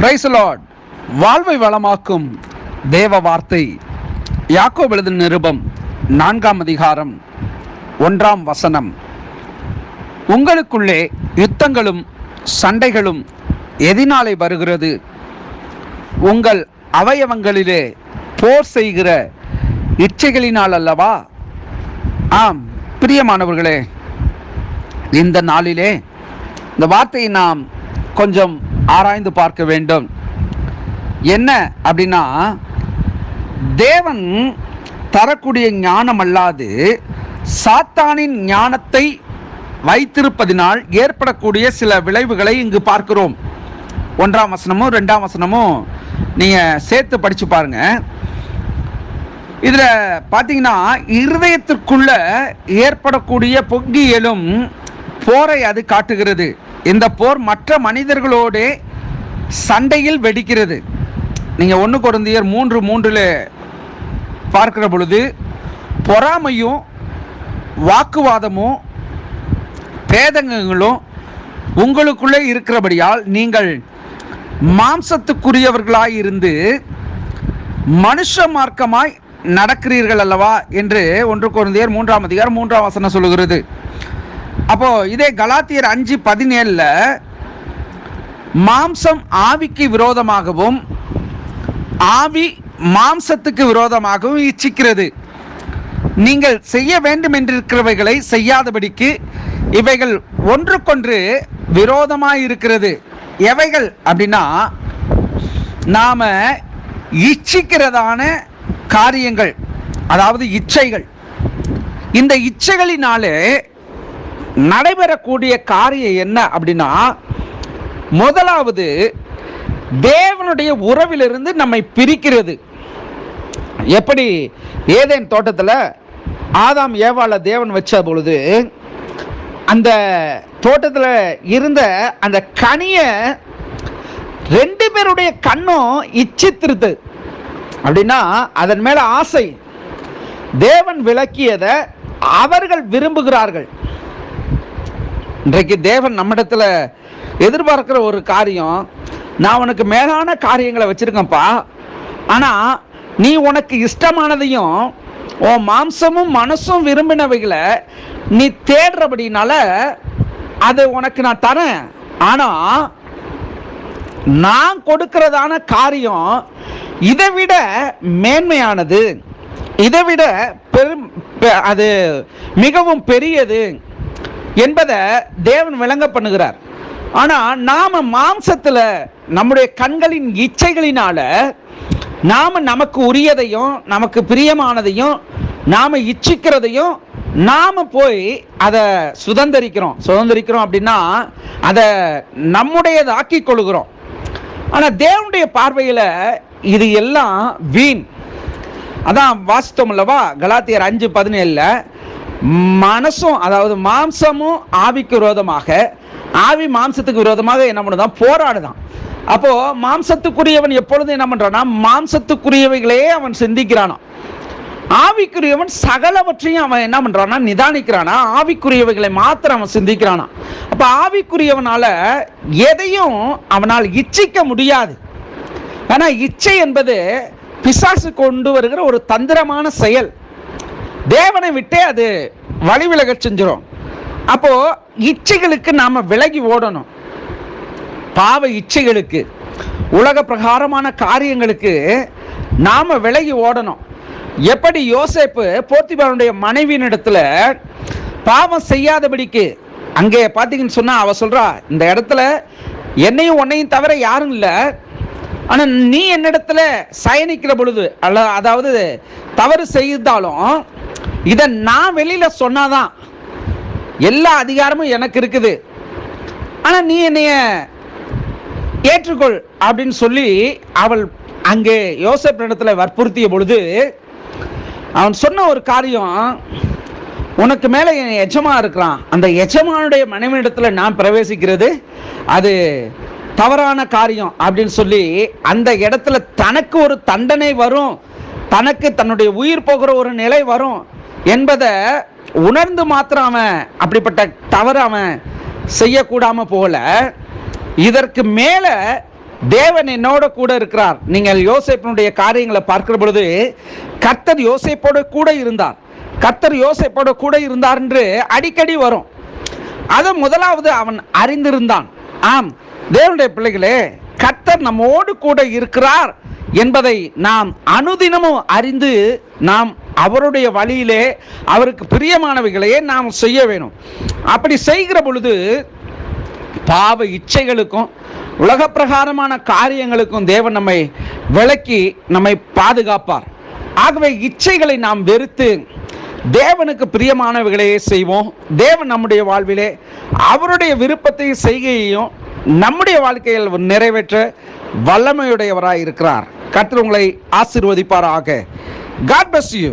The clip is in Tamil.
Praise the Lord. வாழ்வை வளமாக்கும் தேவ வார்த்தை. யாக்கோபு எழுதின நிருபம் 4ஆம் அதிகாரம் 1ஆம் வசனம். உங்களுக்குள்ளே யுத்தங்களும் சண்டைகளும் எதினாலே வருகிறது? உங்கள் அவயவங்களிலே போர் செய்கிற இச்சைகளினால் அல்லவா? ஆம் பிரியமானவர்களே, இந்த நாளிலே இந்த வார்த்தையை நாம் கொஞ்சம் ஆராய்ந்து பார்க்க வேண்டும். என்ன அப்படின்னா, தேவன் தரக்கூடிய ஞானம் அல்லாது சாத்தானின் ஞானத்தை வைத்திருப்பதினால் ஏற்படக்கூடிய சில விளைவுகளை இங்கு பார்க்கிறோம். 1ஆம் வசனமும் 2ஆம் வசனமும் நீங்கள் சேர்த்து படித்து பாருங்க. இதில் பார்த்தீங்கன்னா, இருதயத்திற்குள்ள ஏற்படக்கூடிய பொங்கி எழும் போரை அது காட்டுகிறது. இந்த போர் மற்ற மனிதர்களோடு சண்டையில் வெடிக்கிறது. நீங்கள் 1 கொரிந்தியர் 3:3 பார்க்கிற பொழுது, பொறாமையும் வாக்குவாதமும் பேதங்களும் உங்களுக்குள்ளே இருக்கிறபடியால் நீங்கள் மாம்சத்துக்குரியவர்களாயிருந்து மனுஷ மார்க்கமாய் நடக்கிறீர்கள் அல்லவா என்று 1 கொரிந்தியர் 3ஆம் அதிகாரம் 3ஆம் வசனம் சொல்லுகிறது. அப்போ இதே கலாத்தியர் 5:17 மாம்சம் ஆவிக்கு விரோதமாகவும் ஆவி மாம்சத்துக்கு விரோதமாகவும் இச்சிக்கிறது. நீங்கள் செய்ய வேண்டும் என்றிருக்கிறவைகளை செய்யாதபடிக்கு இவைகள் ஒன்றுக்கொன்று விரோதமாயிருக்கிறது. எவைகள் அப்படின்னா, நாம இச்சிக்கிறதான காரியங்கள், அதாவது இச்சைகள். இந்த இச்சைகளினாலே நடைபெறக்கூடிய காரியம் என்ன அப்படின்னா, முதலாவது தேவனுடைய உறவிலிருந்து நம்மை பிரிக்கிறது. எப்படி ஏதேன் தோட்டத்தில் ஆதாம் ஏவாளை தேவன் வச்ச பொழுது அந்த தோட்டத்தில் இருந்த அந்த கனியை 2 பேருடைய கண்ணும் இச்சித்திருது. அப்படின்னா அதன் மேல ஆசை. தேவன் விலக்கியதை அவர்கள் விரும்புகிறார்கள். இன்றைக்கு தேவன் நம்மிடத்தில் எதிர்பார்க்கிற ஒரு காரியம், நான் உனக்கு மேலான காரியங்களை வச்சிருக்கேன்ப்பா, ஆனால் நீ உனக்கு இஷ்டமானதையும் உன் மாம்சமும் மனசும் விரும்பினவைகளை நீ தேடுறபடினால அது உனக்கு நான் தரேன். ஆனால் நான் கொடுக்கிறதான காரியம் இதை விட மேன்மையானது, இதை விட அது மிகவும் பெரியது என்பதை தேவன் விளங்க பண்ணுகிறார். ஆனால் நாம் மாம்சத்தில் நம்முடைய கண்களின் இச்சைகளினால நாம் நமக்கு உரியதையும் நமக்கு பிரியமானதையும் நாம் இச்சிக்கிறதையும் நாம் போய் அதை சுதந்திரிக்கிறோம் அப்படின்னா அதை நம்முடையதாக்கி கொள்கிறோம். ஆனால் தேவனுடைய பார்வையில் இது எல்லாம் வீண். அதான் வாசித்தோம் அல்லவா, கலாத்தியர் 5:17 மனசும், அதாவது மாம்சமும் ஆவிக்கு விரோதமாக, ஆவி மாம்சத்துக்கு விரோதமாக என்ன பண்ணுதான், போராடுதான். அப்போ மாம்சத்துக்குரியவன் எப்பொழுது என்ன பண்றானா, மாம்சத்துக்குரியவைகளே அவன் சிந்திக்கிறானா. ஆவிக்குரியவன் சகலவற்றையும் அவன் என்ன பண்றானா, நிதானிக்கிறானா. ஆவிக்குரியவைகளை மாத்திரம் அவன் சிந்திக்கிறானா. அப்ப ஆவிக்குரியவனால எதையும் அவனால் இச்சிக்க முடியாது. ஆனா இச்சை என்பது பிசாசு கொண்டு வருகிற ஒரு தந்திரமான செயல். தேவனை விட்டே அது வழிவிலக செஞ்சிடும். அப்போ இச்சைகளுக்கு நாம விலகி ஓடணும். பாவ இச்சைகளுக்கு, உலக பிரகாரமான காரியங்களுக்கு நாம விலகி ஓடணும். எப்படி யோசேப்பு போத்திபாருடைய மனைவியினிடத்துல பாவம் செய்யாதபடிக்கு, அங்கே பார்த்தீங்கன்னு சொன்னா அவ சொல்றா, இந்த இடத்துல என்னையும் உன்னையும் தவிர யாரும் இல்லை, ஆனால் நீ என்னிடத்துல சயனிக்கிற பொழுது அதாவது தவறு செய்தாலும் இதை நான் வெளியில சொன்னாதான் எல்லா அதிகாரமும் எனக்கு இருக்குது, ஆனால் நீ என்னைய ஏற்றுக்கொள் அப்படின்னு சொல்லி அவள் அங்கே யோசேப்பு இடத்துல வற்புறுத்திய பொழுது அவன் சொன்ன ஒரு காரியம், உனக்கு மேலே என் எஜமான் இருக்கிறான், அந்த எஜமானுடைய மனைவியிடத்துல நான் பிரவேசிக்கிறது அது தவறான காரியம் அப்படின்னு சொல்லி அந்த இடத்துல தனக்கு ஒரு தண்டனை வரும், தனக்கு தன்னுடைய உயிர் போகிற ஒரு நிலை வரும் என்பதை உணர்ந்து மாத்திரம் அவன் அப்படிப்பட்ட தவறு அவன் செய்யக்கூடாம போல, இதற்கு மேல தேவன் என்னோட கூட இருக்கிறார். நீங்கள் யோசேப்பினுடைய காரியங்களை பார்க்கிற பொழுது கர்த்தர் யோசேப்போட கூட இருந்தார், கர்த்தர் யோசேப்போட கூட இருந்தார் என்று அடிக்கடி வரும். அதை முதலாவது அவன் அறிந்திருந்தான். ஆம் தேவனுடைய பிள்ளைகளே, கர்த்தர் நம்மோடு கூட இருக்கிறார் என்பதை நாம் அனுதினமும் அறிந்து நாம் அவருடைய வழியிலே அவருக்கு பிரியமானவைகளையே நாம் செய்ய வேணும். அப்படி செய்கிற பொழுது பாவ இச்சைகளுக்கும் உலக பிரகாரமான காரியங்களுக்கும் தேவன் நம்மை விலக்கி நம்மை பாதுகாப்பார். ஆகவே இச்சைகளை நாம் வெறுத்து தேவனுக்கு பிரியமானவைகளையே செய்வோம். தேவன் நம்முடைய வாழ்விலே அவருடைய விருப்பத்தை செய்கையையும் நம்முடைய வாழ்க்கையில் நிறைவேற்ற வல்லமையுடையவராய் இருக்கிறார். கர்த்தர் உங்களை ஆசீர்வதிப்பாராக. God bless you.